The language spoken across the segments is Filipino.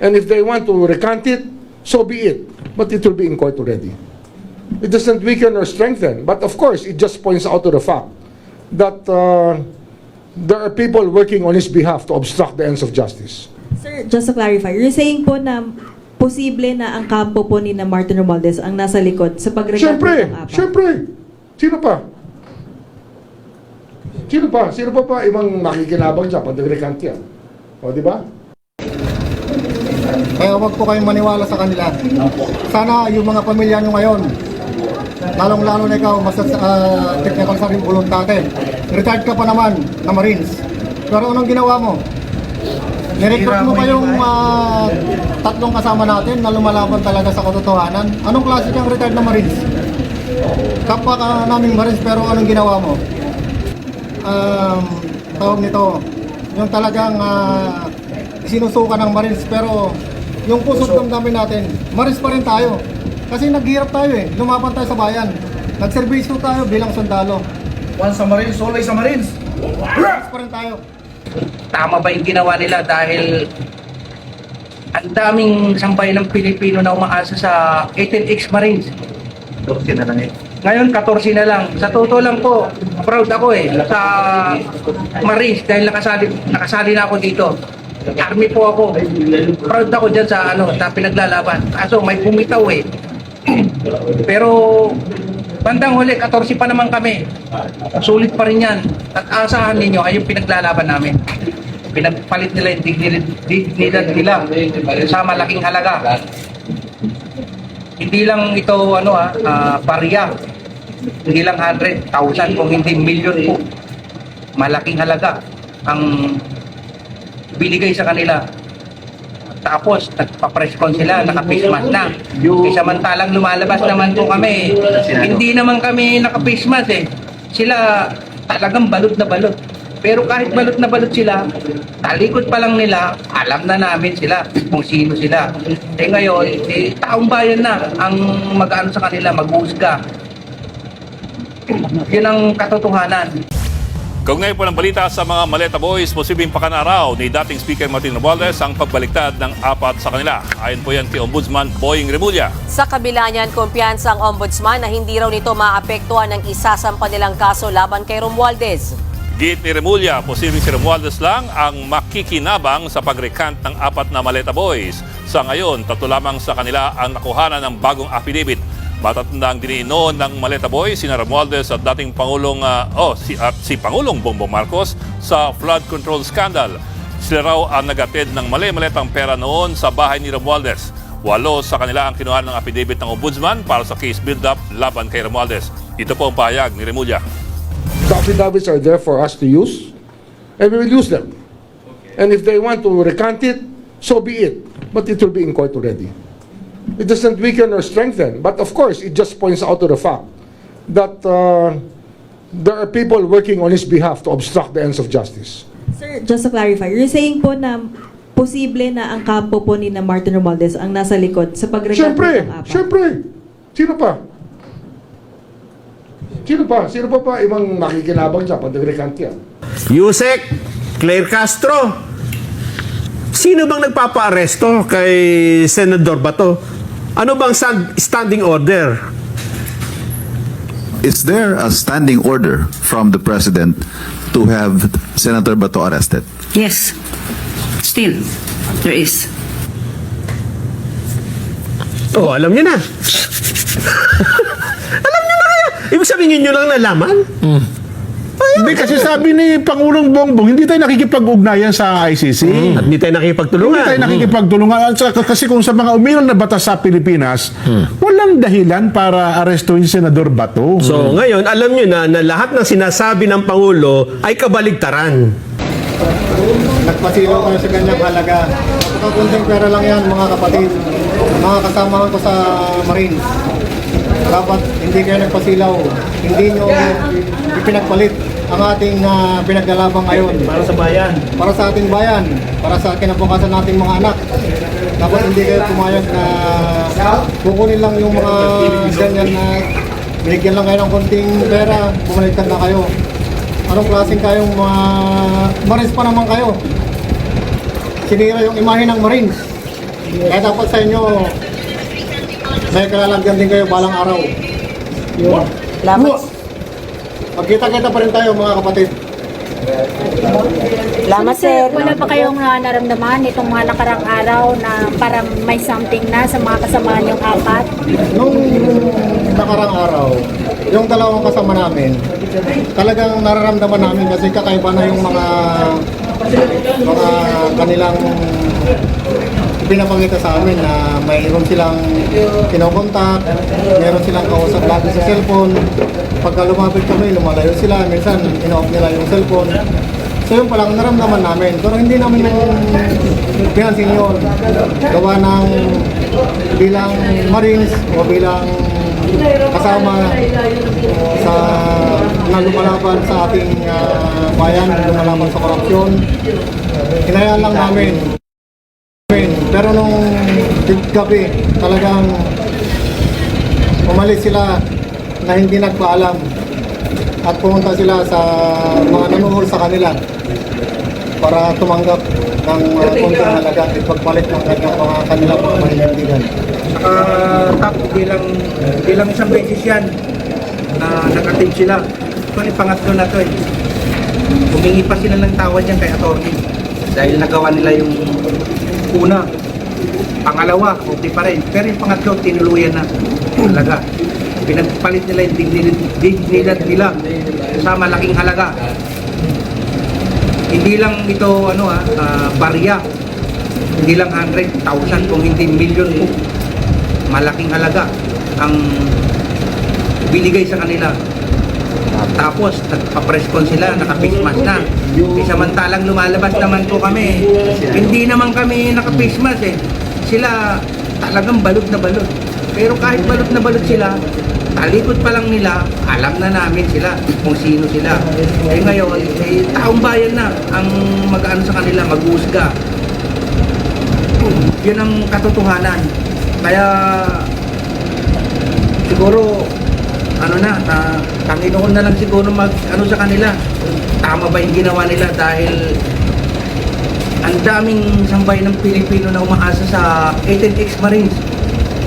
And if they want to recant it, so be it. But it will be in court already. It doesn't weaken or strengthen. But of course, it just points out to the fact that there are people working on his behalf to obstruct the ends of justice. Sir, just to clarify, you're saying po na posible na ang kampo po ni na Martin Romualdez ang nasa likod sa pag-recant ng APA? Siyempre. Sino pa? Sino pa? Sino pa pa ibang nakikinabang dyan pag nag-recant yan? O, di ba? Kaya huwag po kayong maniwala sa kanila. Sana yung mga pamilya nyo ngayon, lalong-lalo na ikaw, mas technical sa rin voluntate. Retired ka pa naman na Marines. Pero anong ginawa mo? Nirecruit mo kayong tatlong kasama natin na lumalaban talaga sa katotohanan. Anong klase kang retired na Marines? Kapwa ka naming Marines, pero anong ginawa mo? Tawag nito, yung talagang sinusuka ng Marines, pero yung puso't damdamin natin, Marines pa rin tayo. Kasi naghihirap tayo eh, lumaban tayo sa bayan. Nagserbisyo tayo bilang sundalo. Once sa Marines, always sa Marines. Marines pa rin tayo. Tama ba yung ginawa nila dahil ang daming sambayan ng Pilipino na umaasa sa 18 Marines. 14 na lang eh. Ngayon 14 na lang. Sa totoo lang po, proud ako sa Marines dahil nakasali na ako dito. Army po ako. Proud ako dyan sa sa pinaglalaban. Kaso may bumitaw Pero bandang huli, 14 pa naman kami. Sulit pa rin yan. At asahan ninyo ay yung pinaglalaban namin. Pinagpalit nila yung dignidad nila sa malaking halaga. Hindi lang ito barya. Hindi lang 100,000 kung hindi milyon po. Malaking halaga ang binigay sa kanila. Tapos nagpa-press con sila, naka-face mask na. Samantalang lumalabas naman po kami. Hindi naman kami naka-face mask Sila talagang balot na balot. Pero kahit balot na balot sila, talikod pa lang nila, alam na namin sila kung sino sila. Ngayon, taong bayan na ang mag-ano sa kanila, mag-uusga. Yun ang katotohanan. Kaugnay po ng balita sa mga Maleta Boys, posibleng pakanaraw ni dating Speaker Martin Romualdez ang pagbaliktad ng apat sa kanila. Ayon po yan kay Ombudsman Boying Remulla. Sa kabila niyan, kumpiyansa ang Ombudsman na hindi raw nito maapektuhan ng isasampa nilang kaso laban kay Romualdez. Git ni Remulla, posibleng si Romualdez lang ang makikinabang sa pag-recant ng apat na Maleta Boys. Sa ngayon, 3 lamang sa kanila ang nakuhanan ng bagong affidavit. Matatandang diniin ng Maleta Boys, sina Romualdez at dating Pangulong si Pangulong Bongbong Marcos sa flood control scandal. Sila raw ang nagatid ng mali-maletang pera noon sa bahay ni Romualdez. 8 sa kanila ang kinuha ng affidavit ng Ombudsman para sa case build-up laban kay Romualdez. Ito po ang pahayag ni Remulla. The affidavits are there for us to use, and we will use them. And if they want to recant it, so be it. But it will be in court already. It doesn't weaken or strengthen. But of course, it just points out to the fact that there are people working on his behalf to obstruct the ends of justice. Sir, just to clarify, you're saying po na posible na ang kampo po ni na Martin Romualdez ang nasa likod sa pag-recant ng APA? Siyempre. Sino pa? Sino pa? Sino pa pa ibang nakikinabang dyan pag nag-recant yan? Yusek, Claire Castro. Sino bang nagpapa-aresto kay Senador Bato? Ano bang standing order? Is there a standing order from the President to have Senator Bato arrested? Yes. Still, there is. Oh, alam niyo na. Alam niyo na kaya. Ibig sabihin nyo lang nalaman? Hindi, kasi sabi ni Pangulong Bongbong, hindi tayo nakikipag-ugnayan sa ICC. At hindi tayo nakikipagtulungan. Hindi tayo nakikipagtulungan. Kasi kung sa mga umiral na batas sa Pilipinas, walang dahilan para arestuin si Senador Bato. So ngayon, alam nyo na lahat ng sinasabi ng Pangulo ay kabaligtaran. Nagpasilaw kayo sa ganyang halaga. Napakakunting pera lang yan, mga kapatid. Mga kasama ko sa Marines. Dapat hindi kayo nagpasilaw. Hindi nyo ipinagpalit ang ating pinaglalabang ngayon. Para sa bayan. Para sa ating bayan. Para sa kinabukasan nating mga anak. Dapat hindi kayo pumayag na kukunin lang yung mga ganyan na binigyan lang kayo ng konting pera, bumaliktad na kayo. Anong klaseng kayong mga Marines pa naman kayo? Sinira yung imahe ng Marines. Kaya dapat sa inyo, may kalalagyan din kayo balang araw. Salamat. Magkita-kita pa rin tayo mga kapatid. Salamat, sir. Wala pa kayong naramdaman itong mga nakarang araw na para may something na sa mga kasama niyong apat? Nung nakarang araw, yung dalawang kasama namin, talagang nararamdaman namin kasi kakaiba na yung mga kanilang pinapakita sa amin na mayroon silang kinokontak, mayroon silang kausap lagi sa cellphone. Pagka lumapit kami, lumalayo sila, minsan in-off nila yung cellphone. So yun palang naramdaman namin, pero hindi namin pinansin yun. Gawa ng bilang Marines o bilang kasama sa na lumalaban sa ating bayan, lumalaban sa korupsyon. Hinayaan lang namin. Pero nung gabi, talagang umalis sila na hindi nagpaalam at pumunta sila sa mga nanuhol sa kanila para tumanggap ng konting halaga at pagpalit ng kanilang mga mahihindigan. Tapos bilang isang beses yan na nakatim sila. Ito yung pangatlo na to eh. Humingi pa sila ng tawad yan kay attorney dahil nagawa nila yung una. Pangalawa, okay pa rin. Pero yung pangatlo, tinuluyan na halaga. Pinagpalit nila yung dignidad nila sa malaking halaga. Hindi lang ito barya. Hindi lang 100,000 kung hindi million po. Malaking halaga ang binigay sa kanila. Tapos nagpa-press-con sila, naka-face mask na. Samantalang lumalabas naman po kami. Hindi naman kami naka-face mask eh. Sila talagang balot na balot. Pero kahit balot na balot sila, talikod pa lang nila, alam na namin sila kung sino sila. Eh ngayon, taong bayan na ang mag-ano sa kanila, mag-uusga. Yun ang katotohanan. Kaya siguro Panginoon na lang siguro mag-ano sa kanila. Tama ba yung ginawa nila dahil ang daming sambayan ng Pilipino na umaasa sa 18 ex-Marines.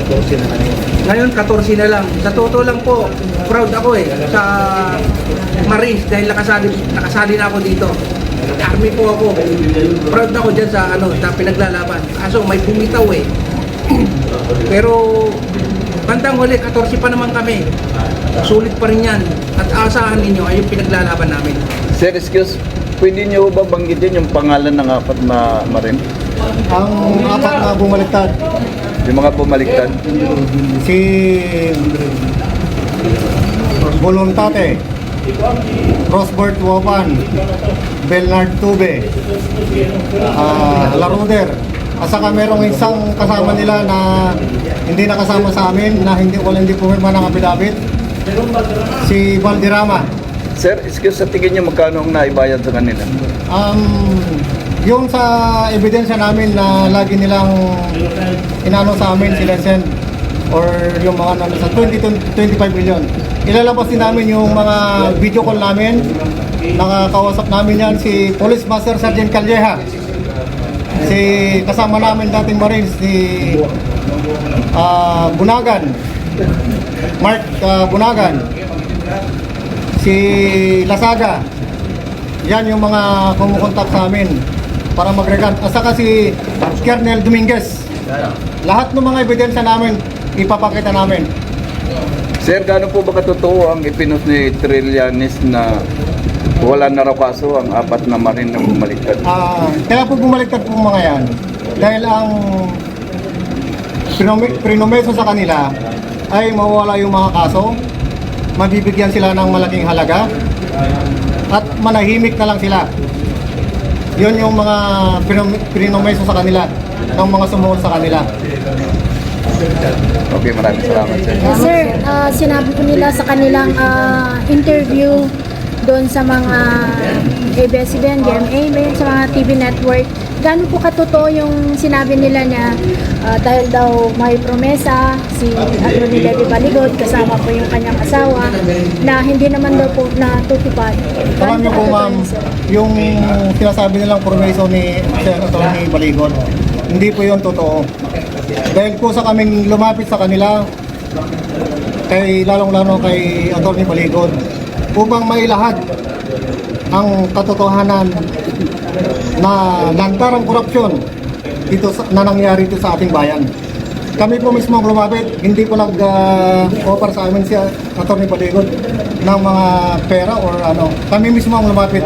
14 na kanina. Ngayon, 14 na lang. Sa totoo lang po, proud ako sa Marines dahil nakasali na ako dito. Army po ako. Proud ako dyan sa pinaglalaban. Kaso may bumitaw eh. Pero bandang huli, 14 pa naman kami. Sulit pa rin yan. At asahan ninyo ay yung pinaglalaban namin. Sir, excuse, pwede niyo ba banggitin yung pangalan ng apat na marin? Ang apat na bumaliktad, Yung mga bumaliktad? si Voluntate, Rosbert Wopan, Bernard Tube, Laruder. At saka merong isang kasama nila na hindi nakasama sa amin, na hindi pumirma ng affidavit, si Valderrama. Sir, excuse, sa tingin niyo magkano ang naibayad sa kanila? Yung sa ebidensya namin na lagi nilang inano sa amin, sila send or yung mga sa 20-25 million. Ilalabas din namin yung mga video call namin. Nakakausap namin yan si Police Master Sergeant Calleja. Si kasama namin dating Marines, si Bunagan, Mark Bunagan, si Lasaga. Yan yung mga kumukontak sa amin para mag-recant. At saka si Kernel Dominguez. Lahat ng mga ebidensya namin, ipapakita namin. Sir, gaano po ba katotoo ang ipinos ni Trillanes na wala na raw kaso ang apat na marin na bumaliktad? Kaya po bumaliktad po mga yan. Dahil ang prinomeso sa kanila ay mawawala yung mga kaso, mabibigyan sila ng malaking halaga, at manahimik na lang sila. Yun yung mga prinomeso sa kanila, ng mga sumuot sa kanila. Okay, maraming salamat, sir. Sir, sinabi ko nila sa kanilang interview doon sa mga ABS-CBN, GMA, sa mga TV network, gaano po katotoo yung sinabi nila na dahil daw may promesa si Atty. Levy Baligod, kasama po yung kanyang asawa, na hindi naman daw po natutupad. Alam niyo po ma'am, yung sinasabi nilang promeso ni Atty. Baligod Hindi po yun totoo. Dahil po sa kaming lumapit sa kanila, lalong-lalo kay Atty. Baligod, upang mailahad ang katotohanan na lantarang korupsyon na nangyari dito sa ating bayan. Kami po mismo ang lumapit, hindi po nag-offer sa amin si Atty. Baligod ng mga pera or ano. Kami mismo ang lumapit.